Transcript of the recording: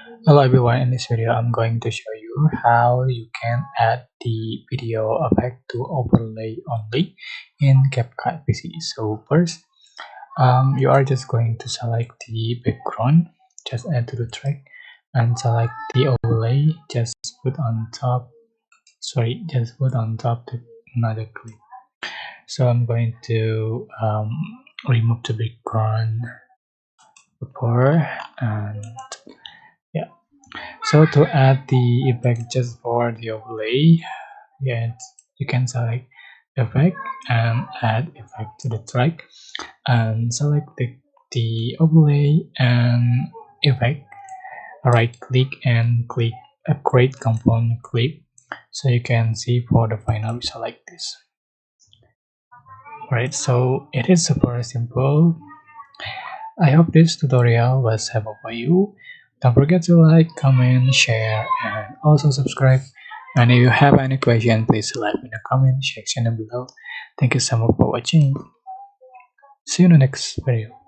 Hello everyone, in this video I'm going to show you how you can add the video effect to overlay only in CapCut PC. So first, you are just going to select the background, just add to the track and select the overlay, just put on top, to another clip. So I'm going to remove the background before and yeah. So to add the effect just for the overlay, you can select effect and add effect to the track and select the overlay and effect. Right click and click upgrade component clip so you can see for the final result like this. Right, so it is super simple. I hope this tutorial was helpful for you. Don't forget to like, comment, share, and also subscribe. And if you have any question, please leave in the comment section below. Thank you so much for watching. See you in the next video.